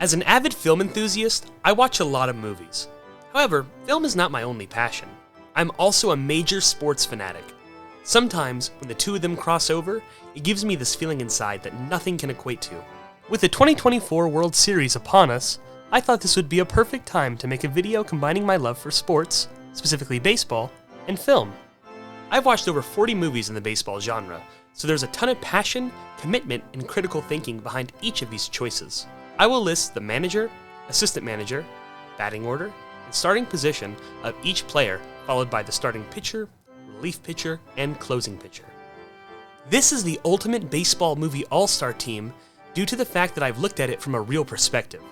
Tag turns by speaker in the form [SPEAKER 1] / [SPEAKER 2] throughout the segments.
[SPEAKER 1] As an avid film enthusiast, I watch a lot of movies. However, film is not my only passion. I'm also a major sports fanatic. Sometimes, when the two of them cross over, it gives me this feeling inside that nothing can equate to. With the 2024 World Series upon us, I thought this would be a perfect time to make a video combining my love for sports, specifically baseball, and film. I've watched over 40 movies in the baseball genre, so there's a ton of passion, commitment, and critical thinking behind each of these choices. I will list the manager, assistant manager, batting order, and starting position of each player, followed by the starting pitcher, relief pitcher, and closing pitcher. This is the ultimate baseball movie all-star team due to the fact that I've looked at it from a real perspective.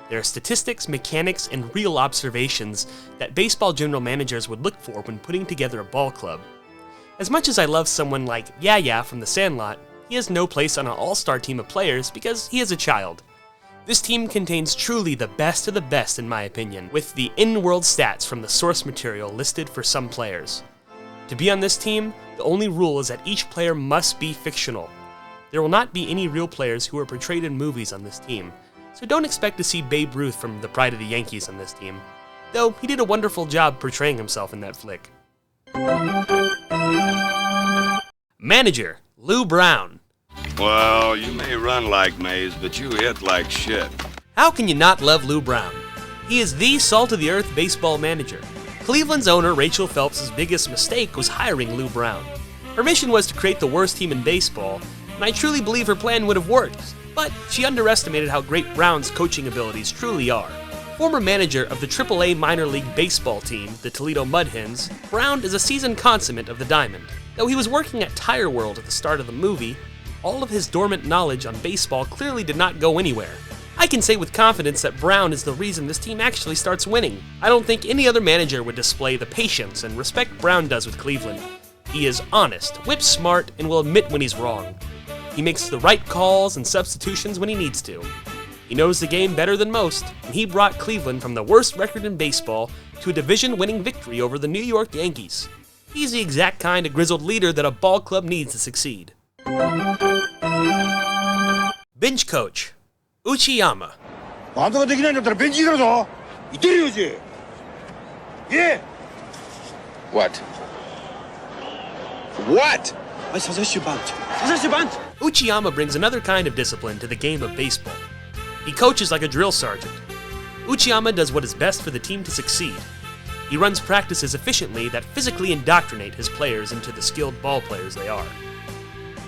[SPEAKER 1] There are statistics, mechanics, and real observations that baseball general managers would look for when putting together a ball club. As much as I love someone like Yaya from the Sandlot, he has no place on an all-star team of players because he is a child. This team contains truly the best of the best in my opinion, with the in-world stats from the source material listed for some players. To be on this team, the only rule is that each player must be fictional. There will not be any real players who are portrayed in movies on this team, so don't expect to see Babe Ruth from The Pride of the Yankees on this team, though he did a wonderful job portraying himself in that flick. Manager, Lou Brown.
[SPEAKER 2] Well, you may run like Mays, but you hit like shit.
[SPEAKER 1] How can you not love Lou Brown? He is the salt-of-the-earth baseball manager. Cleveland's owner, Rachel Phelps' biggest mistake was hiring Lou Brown. Her mission was to create the worst team in baseball, and I truly believe her plan would have worked, but she underestimated how great Brown's coaching abilities truly are. Former manager of the AAA minor league baseball team, the Toledo Mud Hens, Brown is a seasoned consummate of the diamond. Though he was working at Tire World at the start of the movie, all of his dormant knowledge on baseball clearly did not go anywhere. I can say with confidence that Brown is the reason this team actually starts winning. I don't think any other manager would display the patience and respect Brown does with Cleveland. He is honest, whip-smart, and will admit when he's wrong. He makes the right calls and substitutions when he needs to. He knows the game better than most, and he brought Cleveland from the worst record in baseball to a division-winning victory over the New York Yankees. He's the exact kind of grizzled leader that a ball club needs to succeed. Bench coach, Uchiyama.
[SPEAKER 2] What? What?
[SPEAKER 1] Uchiyama brings another kind of discipline to the game of baseball. He coaches like a drill sergeant. Uchiyama does what is best for the team to succeed. He runs practices efficiently that physically indoctrinate his players into the skilled ball players they are.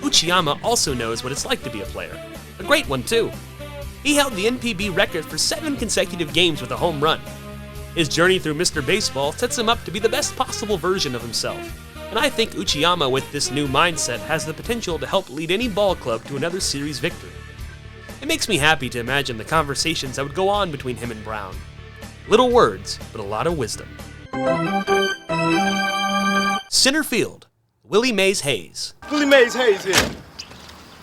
[SPEAKER 1] Uchiyama also knows what it's like to be a player. A great one, too. He held the NPB record for 7 consecutive games with a home run. His journey through Mr. Baseball sets him up to be the best possible version of himself. And I think Uchiyama, with this new mindset, has the potential to help lead any ball club to another series victory. It makes me happy to imagine the conversations that would go on between him and Brown. Little words, but a lot of wisdom. Centerfield, Willie Mays Hayes.
[SPEAKER 3] Willie Mays Hayes here.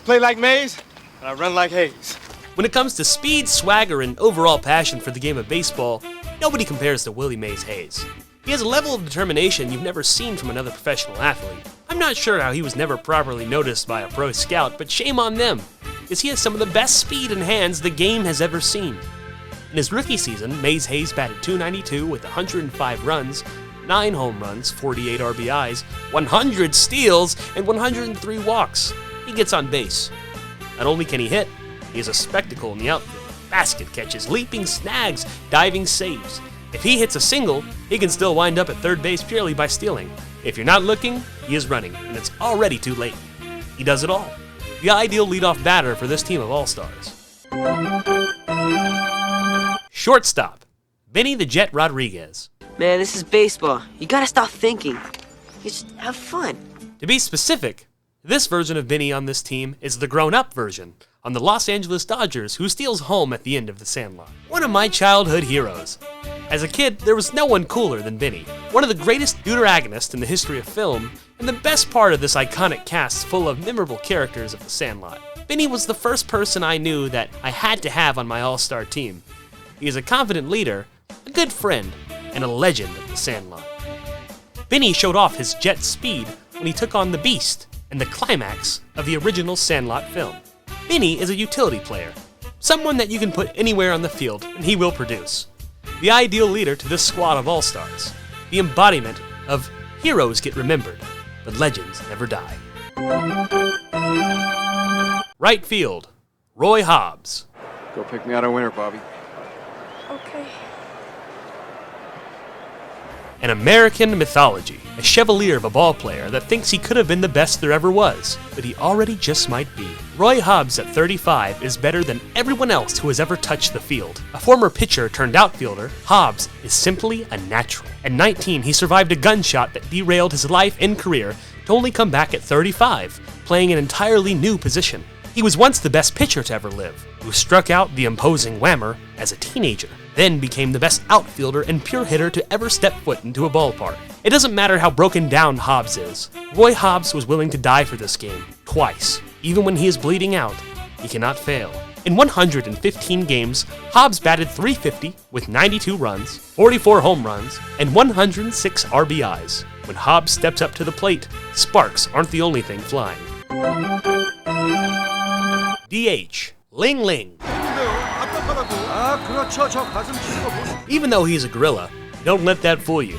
[SPEAKER 3] Play like Mays, and I run like Hayes.
[SPEAKER 1] When it comes to speed, swagger, and overall passion for the game of baseball, nobody compares to Willie Mays Hayes. He has a level of determination you've never seen from another professional athlete. I'm not sure how he was never properly noticed by a pro scout, but shame on them, because he has some of the best speed and hands the game has ever seen. In his rookie season, Mays Hayes batted .292 with 105 runs, 9 home runs, 48 RBIs, 100 steals, and 103 walks. He gets on base. Not only can he hit, he is a spectacle in the outfield. Basket catches, leaping snags, diving saves. If he hits a single, he can still wind up at third base purely by stealing. If you're not looking, he is running, and it's already too late. He does it all. The ideal leadoff batter for this team of all-stars. Shortstop, Benny the Jet Rodriguez.
[SPEAKER 4] Man, this is baseball. You gotta stop thinking. You just have fun.
[SPEAKER 1] To be specific, this version of Benny on this team is the grown-up version on the Los Angeles Dodgers, who steals home at the end of the Sandlot. One of my childhood heroes. As a kid, there was no one cooler than Benny, one of the greatest deuteragonists in the history of film, and the best part of this iconic cast full of memorable characters of the Sandlot. Benny was the first person I knew that I had to have on my all-star team. He is a confident leader, a good friend, and a legend of the Sandlot. Benny showed off his jet speed when he took on the Beast and the climax of the original Sandlot film. Benny is a utility player, Someone that you can put anywhere on the field and he will produce. The ideal leader to this squad of all-stars. The embodiment of heroes get remembered, but legends never die. Right field, Roy Hobbs.
[SPEAKER 3] Go pick me out a winner, Bobby.
[SPEAKER 5] Okay.
[SPEAKER 1] An American mythology, a chevalier of a ball player that thinks he could have been the best there ever was, but he already just might be. Roy Hobbs at 35 is better than everyone else who has ever touched the field. A former pitcher turned outfielder, Hobbs is simply a natural. At 19, he survived a gunshot that derailed his life and career to only come back at 35, playing an entirely new position. He was once the best pitcher to ever live, who struck out the imposing Whammer as a teenager, then became the best outfielder and pure hitter to ever step foot into a ballpark. It doesn't matter how broken down Hobbs is. Roy Hobbs was willing to die for this game, twice. Even when he is bleeding out, he cannot fail. In 115 games, Hobbs batted .350 with 92 runs, 44 home runs, and 106 RBIs. When Hobbs steps up to the plate, sparks aren't the only thing flying. DH, Ling Ling. Even though he's a gorilla, don't let that fool you.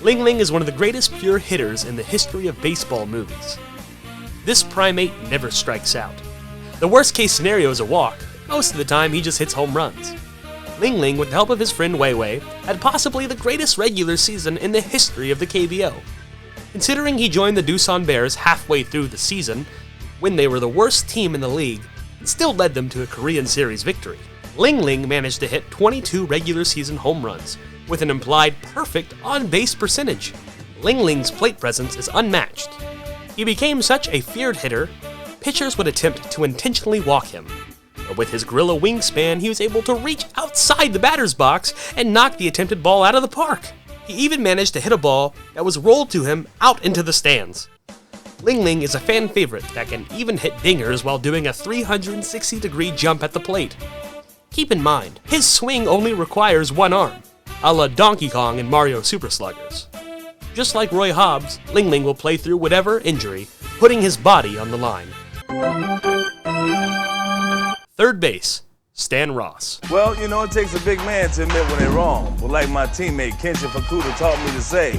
[SPEAKER 1] Ling Ling is one of the greatest pure hitters in the history of baseball movies. This primate never strikes out. The worst case scenario is a walk. Most of the time he just hits home runs. Ling Ling, with the help of his friend Wei Wei, had possibly the greatest regular season in the history of the KBO. Considering he joined the Doosan Bears halfway through the season, when they were the worst team in the league, it still led them to a Korean Series victory. Ling Ling managed to hit 22 regular season home runs, with an implied perfect on-base percentage. Ling Ling's plate presence is unmatched. He became such a feared hitter, pitchers would attempt to intentionally walk him. But with his gorilla wingspan, he was able to reach outside the batter's box and knock the attempted ball out of the park. He even managed to hit a ball that was rolled to him out into the stands. Ling Ling is a fan favorite that can even hit dingers while doing a 360-degree jump at the plate. Keep in mind, his swing only requires one arm, a la Donkey Kong and Mario Super Sluggers. Just like Roy Hobbs, Ling Ling will play through whatever injury, putting his body on the line. Third base, Stan Ross.
[SPEAKER 6] Well, you know, it takes a big man to admit when they're wrong. But like my teammate Kenshin Fukuda taught me to say,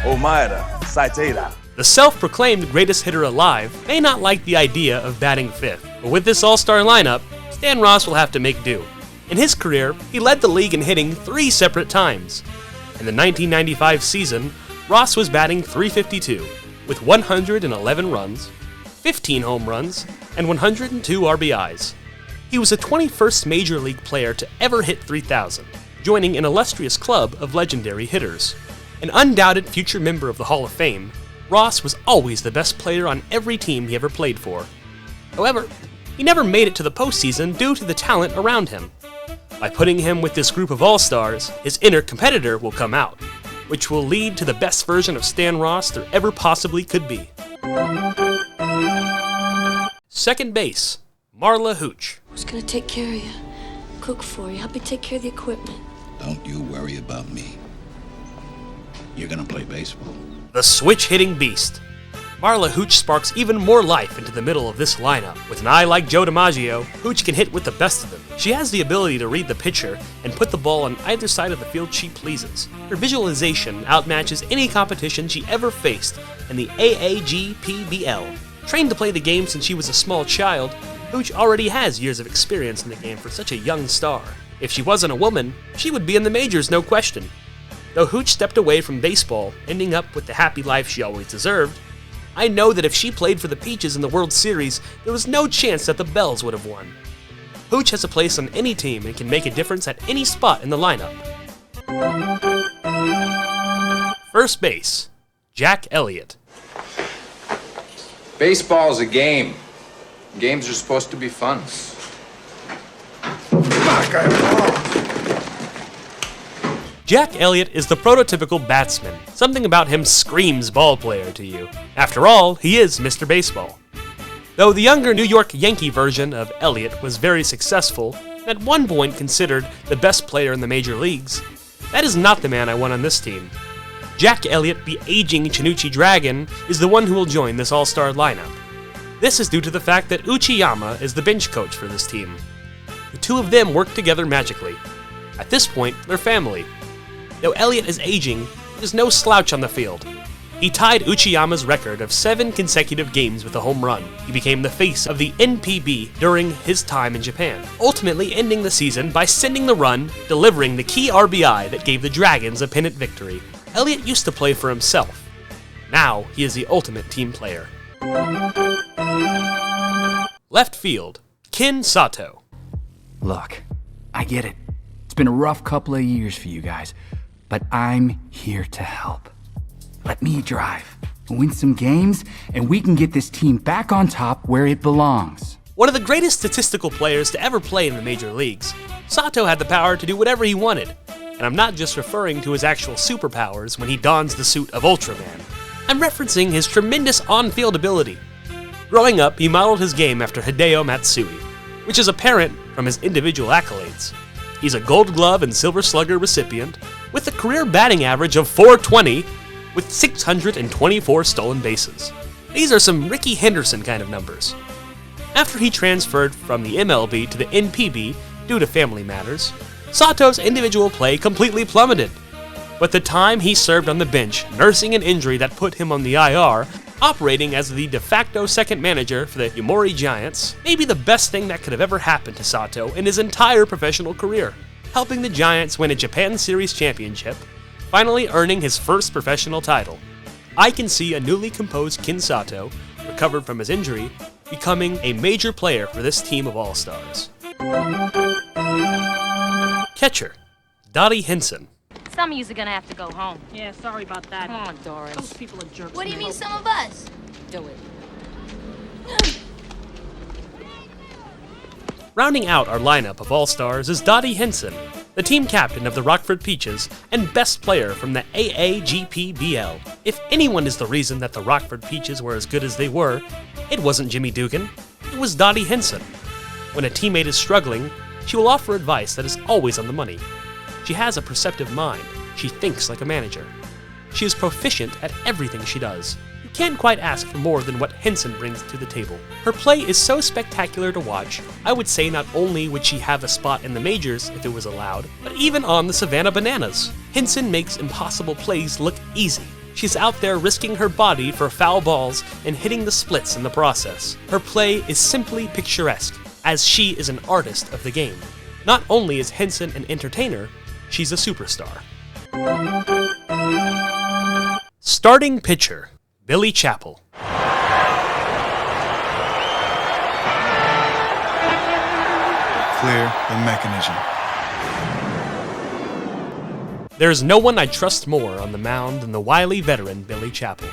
[SPEAKER 6] Omaeda, Saitera.
[SPEAKER 1] The self-proclaimed greatest hitter alive may not like the idea of batting fifth, but with this all-star lineup, Stan Ross will have to make do. In his career, he led the league in hitting 3 separate times. In the 1995 season, Ross was batting .352 with 111 runs, 15 home runs, and 102 RBIs. He was the 21st Major League player to ever hit 3,000, joining an illustrious club of legendary hitters. An undoubted future member of the Hall of Fame, Ross was always the best player on every team he ever played for. However, he never made it to the postseason due to the talent around him. By putting him with this group of all-stars, his inner competitor will come out, which will lead to the best version of Stan Ross there ever possibly could be. Second base, Marla Hooch.
[SPEAKER 5] Who's gonna take care of you? Cook for you, help me take care of the equipment.
[SPEAKER 7] Don't you worry about me. You're gonna play baseball.
[SPEAKER 1] The switch-hitting beast. Marla Hooch sparks even more life into the middle of this lineup. With an eye like Joe DiMaggio, Hooch can hit with the best of them. She has the ability to read the pitcher and put the ball on either side of the field she pleases. Her visualization outmatches any competition she ever faced in the AAGPBL. Trained to play the game since she was a small child, Hooch already has years of experience in the game for such a young star. If she wasn't a woman, she would be in the majors, no question. Though Hooch stepped away from baseball, ending up with the happy life she always deserved, I know that if she played for the Peaches in the World Series, there was no chance that the Bells would have won. Hooch has a place on any team and can make a difference at any spot in the lineup. First base, Jack Elliott.
[SPEAKER 8] Baseball's a game. Games are supposed to be fun.
[SPEAKER 1] Jack Elliott is the prototypical batsman. Something about him screams ball player to you. After all, he is Mr. Baseball. Though the younger New York Yankee version of Elliott was very successful, and at one point considered the best player in the major leagues, that is not the man I want on this team. Jack Elliott, the aging Chinuchi Dragon, is the one who will join this all-star lineup. This is due to the fact that Uchiyama is the bench coach for this team. The two of them work together magically. At this point, they're family. Though Elliott is aging, there's no slouch on the field. He tied Uchiyama's record of 7 consecutive games with a home run. He became the face of the NPB during his time in Japan, ultimately ending the season by sending the run, delivering the key RBI that gave the Dragons a pennant victory. Elliott used to play for himself. Now he is the ultimate team player. Left field, Ken Sato.
[SPEAKER 9] Look, I get it. It's been a rough couple of years for you guys, but I'm here to help. Let me drive, win some games, and we can get this team back on top where it belongs.
[SPEAKER 1] One of the greatest statistical players to ever play in the major leagues, Sato had the power to do whatever he wanted. And I'm not just referring to his actual superpowers when he dons the suit of Ultraman. I'm referencing his tremendous on-field ability. Growing up, he modeled his game after Hideo Matsui, which is apparent from his individual accolades. He's a Gold Glove and Silver Slugger recipient with a career batting average of .420 with 624 stolen bases. These are some Ricky Henderson kind of numbers. After he transferred from the MLB to the NPB due to family matters, Sato's individual play completely plummeted. But the time he served on the bench, nursing an injury that put him on the IR, operating as the de facto second manager for the Yomiuri Giants, may be the best thing that could have ever happened to Sato in his entire professional career, helping the Giants win a Japan Series championship, finally earning his first professional title. I can see a newly composed Ken Sato, recovered from his injury, becoming a major player for this team of all-stars. Catcher, Dottie Henson.
[SPEAKER 10] Some of yous are gonna have to go home.
[SPEAKER 11] Yeah, sorry about that.
[SPEAKER 10] Come on, Doris.
[SPEAKER 11] Those people are jerks.
[SPEAKER 5] What do you mean, some of us?
[SPEAKER 10] Do it.
[SPEAKER 1] Rounding out our lineup of all-stars is Dottie Henson, the team captain of the Rockford Peaches and best player from the AAGPBL. If anyone is the reason that the Rockford Peaches were as good as they were, it wasn't Jimmy Dugan, it was Dottie Henson. When a teammate is struggling, she will offer advice that is always on the money. She has a perceptive mind. She thinks like a manager. She is proficient at everything she does. You can't quite ask for more than what Henson brings to the table. Her play is so spectacular to watch, I would say not only would she have a spot in the majors if it was allowed, but even on the Savannah Bananas. Henson makes impossible plays look easy. She's out there risking her body for foul balls and hitting the splits in the process. Her play is simply picturesque, as she is an artist of the game. Not only is Henson an entertainer, she's a superstar. Starting pitcher, Billy Chappell.
[SPEAKER 12] Clear the mechanism.
[SPEAKER 1] There's no one I trust more on the mound than the wily veteran Billy Chappell.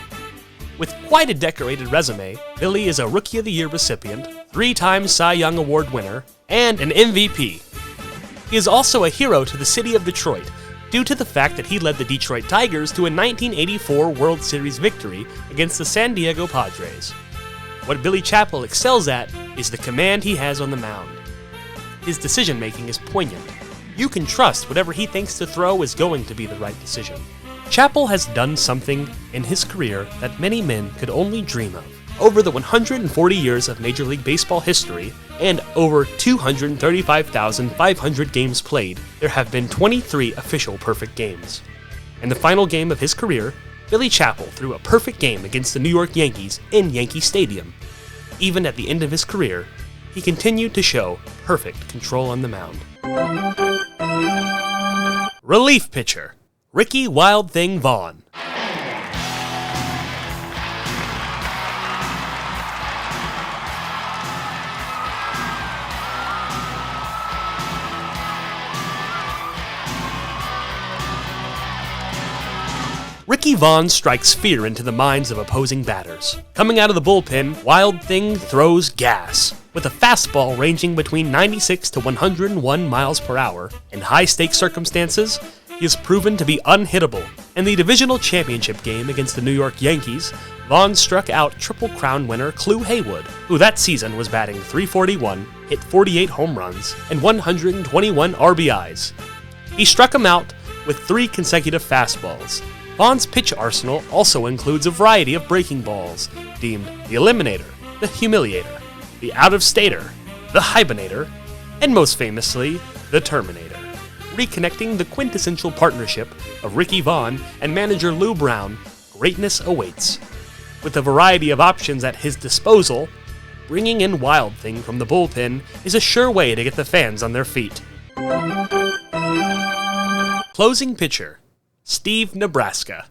[SPEAKER 1] With quite a decorated resume, Billy is a Rookie of the Year recipient, 3-time Cy Young Award winner, and an MVP. He is also a hero to the city of Detroit, due to the fact that he led the Detroit Tigers to a 1984 World Series victory against the San Diego Padres. What Billy Chappell excels at is the command he has on the mound. His decision-making is poignant. You can trust whatever he thinks to throw is going to be the right decision. Chappell has done something in his career that many men could only dream of. Over the 140 years of Major League Baseball history and over 235,500 games played, there have been 23 official perfect games. In the final game of his career, Billy Chappell threw a perfect game against the New York Yankees in Yankee Stadium. Even at the end of his career, he continued to show perfect control on the mound. Relief pitcher, Ricky Wild Thing Vaughn. Ricky Vaughn strikes fear into the minds of opposing batters. Coming out of the bullpen, Wild Thing throws gas. With a fastball ranging between 96 to 101 miles per hour, in high-stakes circumstances, he is proven to be unhittable. In the divisional championship game against the New York Yankees, Vaughn struck out Triple Crown winner Clu Haywood, who that season was batting .341, hit 48 home runs, and 121 RBIs. He struck him out with 3 consecutive fastballs. Vaughn's pitch arsenal also includes a variety of breaking balls, deemed the Eliminator, the Humiliator, the Out-of-Stater, the Hibernator, and most famously, The Terminator, reconnecting the quintessential partnership of Ricky Vaughn and manager Lou Brown. Greatness awaits. With a variety of options at his disposal, bringing in Wild Thing from the bullpen is a sure way to get the fans on their feet. Closing pitcher, Steve Nebraska.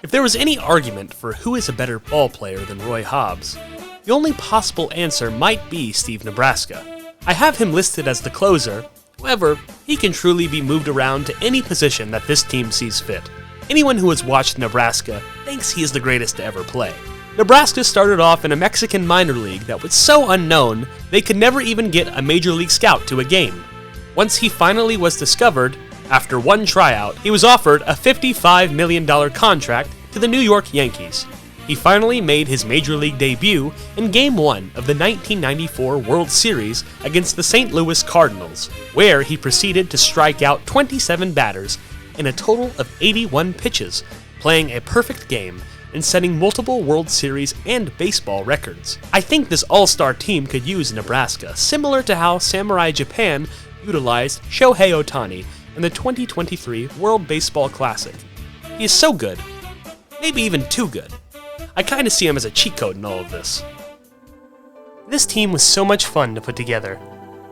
[SPEAKER 1] If there was any argument for who is a better ball player than Roy Hobbs, the only possible answer might be Steve Nebraska. I have him listed as the closer. However, he can truly be moved around to any position that this team sees fit. Anyone who has watched Nebraska thinks he is the greatest to ever play. Nebraska started off in a Mexican minor league that was so unknown they could never even get a major league scout to a game. Once he finally was discovered, after one tryout, he was offered a $55 million contract to the New York Yankees. He finally made his major league debut in Game 1 of the 1994 World Series against the St. Louis Cardinals, where he proceeded to strike out 27 batters in a total of 81 pitches, playing a perfect game and setting multiple World Series and baseball records. I think this all-star team could use Nebraska, similar to how Samurai Japan utilized Shohei Ohtani in the 2023 World Baseball Classic. He is so good, maybe even too good. I kinda see him as a cheat code in all of this. This team was so much fun to put together.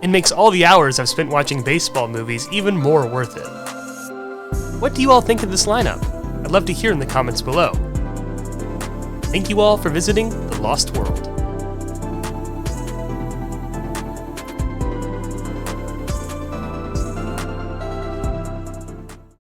[SPEAKER 1] It makes all the hours I've spent watching baseball movies even more worth it. What do you all think of this lineup? I'd love to hear in the comments below. Thank you all for visiting The Lost World.